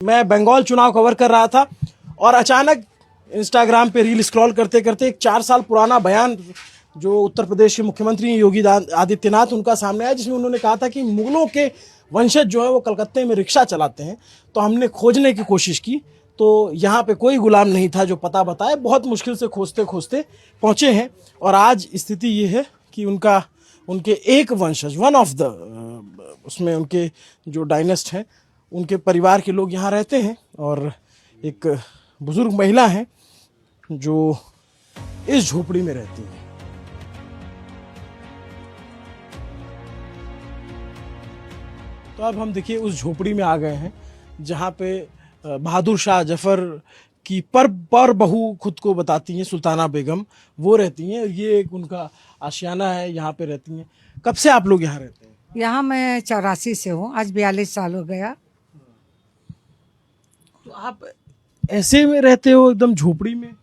मैं बंगाल चुनाव कवर कर रहा था और अचानक इंस्टाग्राम पे रील स्क्रॉल करते करते एक 4 साल पुराना बयान जो उत्तर प्रदेश के मुख्यमंत्री योगी आदित्यनाथ उनका सामने आया, जिसमें उन्होंने कहा था कि मुगलों के वंशज जो है वो कलकत्ते में रिक्शा चलाते हैं। तो हमने खोजने की कोशिश की तो यहाँ पे कोई गुलाम नहीं था जो पता बताए। बहुत मुश्किल से खोजते खोजते पहुँचे हैं और आज स्थिति ये है कि उनके एक वंशज वन ऑफ द उसमें उनके जो डायनेस्ट हैं उनके परिवार के लोग यहाँ रहते हैं और एक बुजुर्ग महिला है जो इस झोपड़ी में रहती है। तो अब हम देखिए उस झोपड़ी में आ गए हैं जहाँ पे बहादुर शाह जफर की पर बहू खुद को बताती हैं, सुल्ताना बेगम, वो रहती हैं। ये एक उनका आशियाना है, यहाँ पे रहती हैं। कब से आप लोग यहाँ रहते हैं? यहाँ मैं 84 से हूँ, आज 42 साल हो गया। तो आप ऐसे में रहते हो एकदम झोपड़ी में?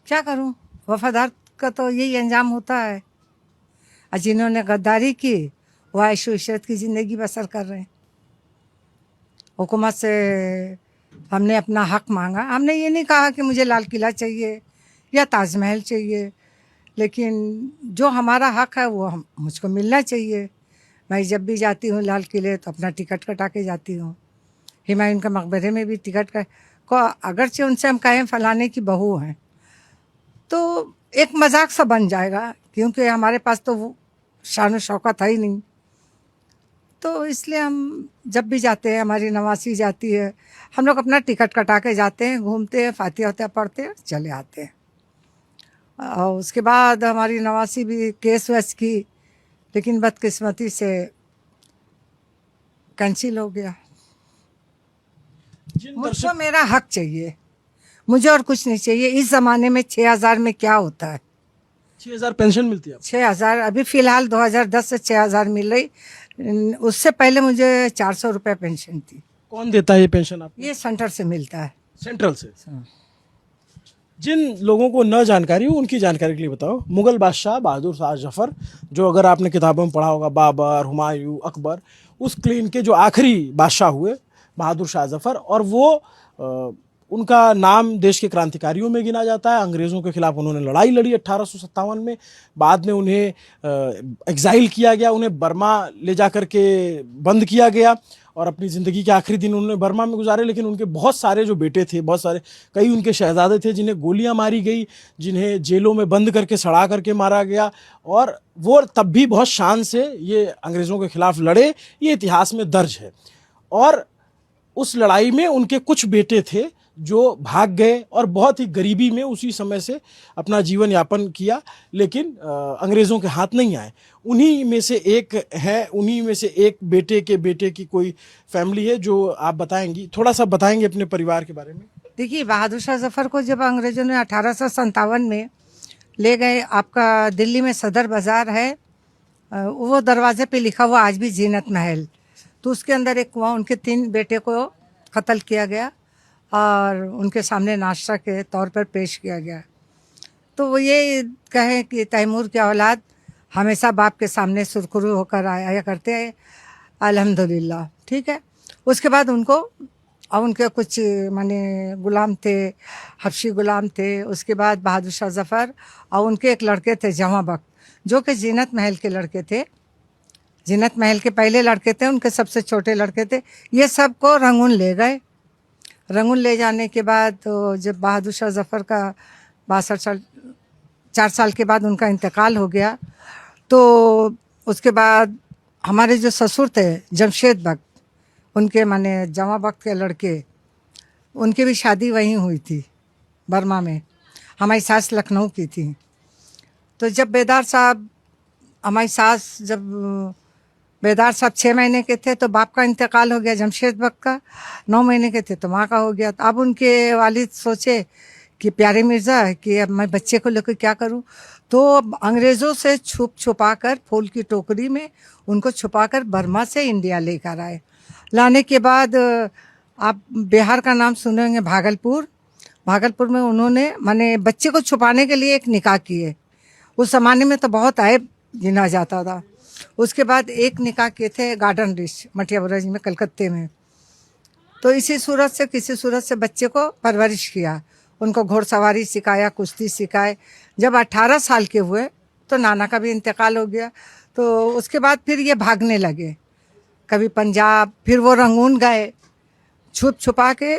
क्या करूँ, वफादार का तो यही अंजाम होता है। और जिन्होंने गद्दारी की वो ऐशो इशरत की ज़िंदगी बसर कर रहे हैं। हुकूमत से हमने अपना हक मांगा। हमने ये नहीं कहा कि मुझे लाल किला चाहिए या ताजमहल चाहिए, लेकिन जो हमारा हक है वो मुझको मिलना चाहिए। मैं जब भी जाती हूँ लाल किले तो अपना टिकट कटा के जाती हूँ। हुमायूं के मकबरे में भी टिकट को अगरचे उनसे हम कहें फलाने की बहू हैं तो एक मजाक सा बन जाएगा, क्योंकि हमारे पास तो वो शान शौकत है ही नहीं। तो इसलिए हम जब भी जाते हैं, हमारी नवासी जाती है, हम लोग अपना टिकट कटा के जाते हैं, घूमते हैं, फातिहा वतिहा पढ़ते हैं, चले आते हैं। और उसके बाद हमारी नवासी भी केस वेस की, लेकिन बदकिस्मती से कैंसिल हो गया। मुझको मेरा हक चाहिए, मुझे और कुछ नहीं चाहिए। इस ज़माने में 6000 में क्या होता है? 6000 पेंशन मिलती है? 6000 अभी फ़िलहाल 2010 से 6000 मिल रही। उससे पहले मुझे 400 रुपये पेंशन थी। कौन देता है ये पेंशन आपको? ये सेंटर से मिलता है। सेंट्रल से? जिन लोगों को न जानकारी हो उनकी जानकारी के लिए बताओ। मुगल बादशाह बहादुर शाह जफर, जो अगर आपने किताबों में पढ़ा होगा, बाबर, हुमायूं, अकबर, उस क्लीन के जो आखिरी बादशाह हुए बहादुर शाह जफर, और वो उनका नाम देश के क्रांतिकारियों में गिना जाता है। अंग्रेज़ों के खिलाफ उन्होंने लड़ाई लड़ी 1857 में। बाद में उन्हें एग्जाइल किया गया, उन्हें बर्मा ले जा कर के बंद किया गया और अपनी ज़िंदगी के आखिरी दिन उन्होंने बर्मा में गुजारे। लेकिन उनके बहुत सारे जो बेटे थे, बहुत सारे, कई उनके शहजादे थे जिन्हें गोलियां मारी गई, जिन्हें जेलों में बंद करके सड़ा करके मारा गया, और वो तब भी बहुत शान से ये अंग्रेज़ों के खिलाफ लड़े। ये इतिहास में दर्ज है। और उस लड़ाई में उनके कुछ बेटे थे जो भाग गए और बहुत ही गरीबी में उसी समय से अपना जीवन यापन किया, लेकिन अंग्रेज़ों के हाथ नहीं आए। उन्हीं में से एक है, उन्हीं में से एक बेटे की कोई फैमिली है जो आप बताएंगी, थोड़ा सा बताएंगे अपने परिवार के बारे में? देखिए, बहादुर शाह जफर को जब अंग्रेज़ों ने 1857 में ले गए, आपका दिल्ली में सदर बाज़ार है, वो दरवाजे पे लिखा हुआ आज भी जीनत महल, तो उसके अंदर एक कुआं, उनके 3 बेटे को कत्ल किया गया और उनके सामने नाश्ता के तौर पर पेश किया गया। तो वो ये कहें कि तैमूर की औलाद हमेशा बाप के सामने सुरखरू होकर आया करते हैं, अल्हम्दुलिल्लाह, ठीक है। उसके बाद उनको और उनके कुछ माने गुलाम थे, हबशी गुलाम थे। उसके बाद बहादुर शाह जफ़र और उनके एक लड़के थे जवां बख्त, जो कि जीनत महल के लड़के थे। जीनत महल के पहले लड़के थे, उनके सबसे छोटे लड़के थे। ये सब को रंगून ले गए। रंगून ले जाने के बाद तो जब बहादुर शाह जफ़र का 62 साल, 4 साल के बाद उनका इंतकाल हो गया, तो उसके बाद हमारे जो ससुर थे जमशेद बख्त, उनके माने जवां बख्त के लड़के, उनकी भी शादी वहीं हुई थी बर्मा में। हमारी सास लखनऊ की थी। तो जब बेदार साहब, हमारी सास जब बेदार साहब 6 महीने के थे तो बाप का इंतकाल हो गया, जमशेद बख्त का 9 महीने के थे तो माँ का हो गया। तो अब उनके वालिद सोचे कि प्यारे मिर्ज़ा कि अब मैं बच्चे को लेकर क्या करूं, तो अंग्रेज़ों से छुपा कर फूल की टोकरी में उनको छुपा कर बर्मा से इंडिया लेकर आए। लाने के बाद आप बिहार का नाम सुनेंगे, भागलपुर में उन्होंने माने बच्चे को छुपाने के लिए एक निकाह किए। उस ज़माने में तो बहुत ऐब गिना जाता था। उसके बाद एक निकाह किए थे गार्डन रिच, मटिया बुराज में, कलकत्ते में। तो इसी सूरत से किसी सूरत से बच्चे को परवरिश किया, उनको घोड़सवारी सिखाया, कुश्ती सिखाए। जब 18 साल के हुए तो नाना का भी इंतकाल हो गया। तो उसके बाद फिर ये भागने लगे, कभी पंजाब, फिर वो रंगून गए छुप छुपा के।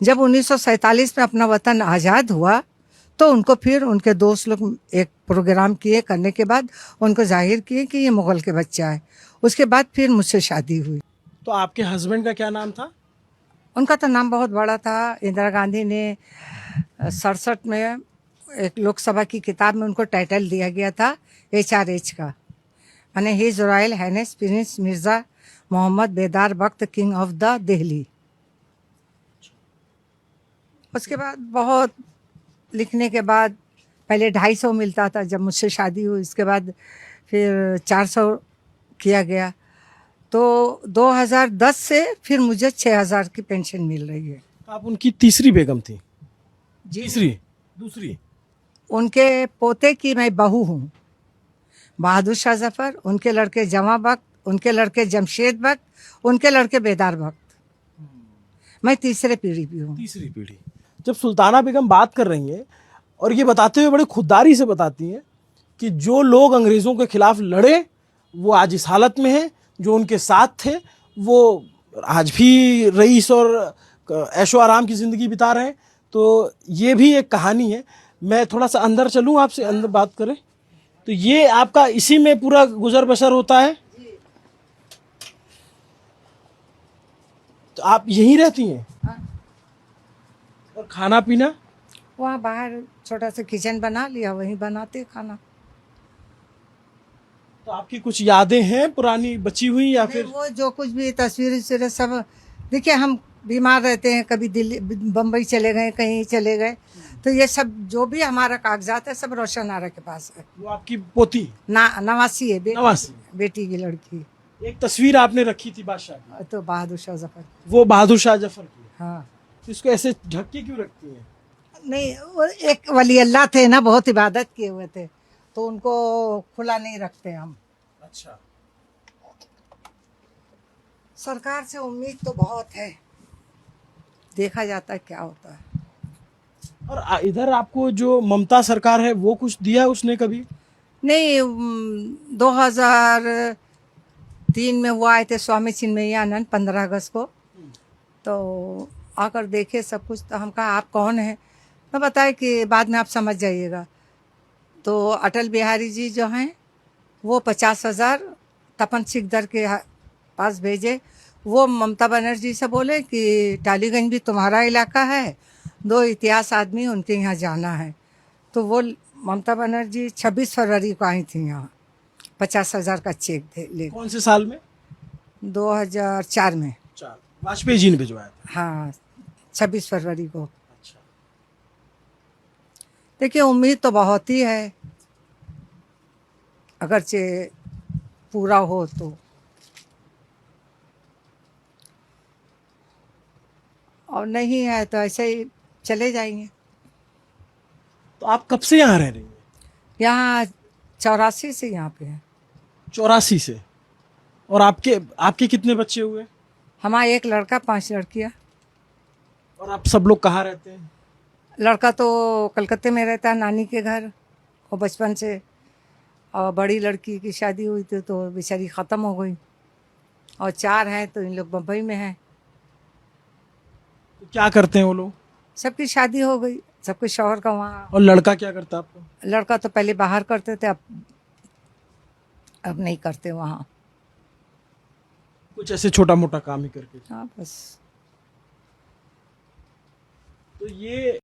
जब 1947 में अपना वतन आज़ाद हुआ तो उनको फिर उनके दोस्त लोग एक प्रोग्राम किए, करने के बाद उनको जाहिर किए कि ये मुग़ल के बच्चा है। उसके बाद फिर मुझसे शादी हुई। तो आपके हस्बैंड का क्या नाम था? उनका तो नाम बहुत बड़ा था। इंदिरा गांधी ने 67 में एक लोकसभा की किताब में उनको टाइटल दिया गया था HRH का, माने his royal highness prince Mirza Mohammad Bedar Bakht king of the Delhi. उसके बाद बहुत लिखने के बाद पहले 250 मिलता था जब मुझसे शादी हुई, इसके बाद फिर 400 किया गया। तो 2010 से फिर मुझे 6000 की पेंशन मिल रही है। आप उनकी तीसरी बेगम थी? जी, तीसरी? दूसरी? उनके पोते की मैं बहू हूँ, बहादुर शाह जफर। उनके लड़के जमा बख्त, उनके लड़के जमशेद बख्त, उनके लड़के बेदार बख्त। मैं तीसरे पीढ़ी भी हूँ। तीसरी पीढ़ी। जब सुल्ताना बेगम बात कर रही हैं और ये बताते हुए बड़े खुददारी से बताती हैं कि जो लोग अंग्रेज़ों के खिलाफ लड़े वो आज इस हालत में हैं, जो उनके साथ थे वो आज भी रईस और ऐशो आराम की ज़िंदगी बिता रहे हैं, तो ये भी एक कहानी है। मैं थोड़ा सा अंदर चलूँ, आपसे अंदर बात करें। तो ये आपका इसी में पूरा गुजर बसर होता है? तो आप यहीं रहती हैं? और खाना पीना? वहाँ बाहर छोटा सा किचन बना लिया, वहीं बनाते खाना। तो आपकी कुछ यादें हैं पुरानी बची हुई या नहीं, फिर? वो जो कुछ भी तस्वीरें सब, देखिए हम बीमार रहते हैं, कभी दिल्ली बम्बई चले गए, कहीं चले गए, तो ये सब जो भी हमारा कागजात है सब रोशन आरा के पास है। वो आपकी पोती? नवासी है, नवासी? बेटी की लड़की। एक तस्वीर आपने रखी थी बादशाह की, तो बहादुर शाह जफर। वो बहादुर शाह जफर की। हाँ, तो इसको ऐसे ढक के क्यों रखती हैं? नहीं, वो एक वली अल्लाह थे ना, बहुत इबादत किए हुए थे, तो उनको खुला नहीं रखते हम। अच्छा। सरकार से उम्मीद तो बहुत है, देखा जाता है क्या होता है। और इधर आपको जो ममता सरकार है वो कुछ दिया उसने कभी? नहीं, 2003 में वो आए थे स्वामी चिन्मयानंद 15 अगस्त को, तो आकर देखे सब कुछ, तो हम कहा आप कौन हैं, तो बताए कि बाद में आप समझ जाइएगा। तो अटल बिहारी जी जो हैं वो 50,000 तपन सिकदर के पास भेजे। वो ममता बनर्जी से बोले कि टालीगंज भी तुम्हारा इलाका है, 2 इतिहास आदमी उनके यहाँ जाना है। तो वो ममता बनर्जी 26 फरवरी को आई थी यहाँ, 50,000 का चेक दे ले। कौन से साल में? 2004 में। वाजपेयी जी ने भिजवाया था? हाँ, 26 फरवरी को। अच्छा। देखिए उम्मीद तो बहुत ही है, अगरचे पूरा हो तो। और नहीं है तो ऐसे ही चले जाएंगे। तो आप कब से यहाँ रह रही हैं? यहाँ 84 से यहाँ पे है। 84 से? और आपके आपके कितने बच्चे हुए? हमारा एक लड़का, 5 लड़कियाँ। और आप सब लोग कहाँ रहते हैं? लड़का तो कलकत्ते में रहता है नानी के घर, वो बचपन से। और बड़ी लड़की की शादी हुई थी तो बेचारी ख़त्म हो गई। और 4 हैं तो इन लोग बम्बई में हैं। तो क्या करते हैं वो लोग? सबकी शादी हो गई, सबके शौहर का वहाँ। और लड़का क्या करता है आपका? लड़का तो पहले बाहर करते थे, अब नहीं करते वहाँ। कुछ ऐसे छोटा मोटा काम ही करके? हाँ बस। तो ये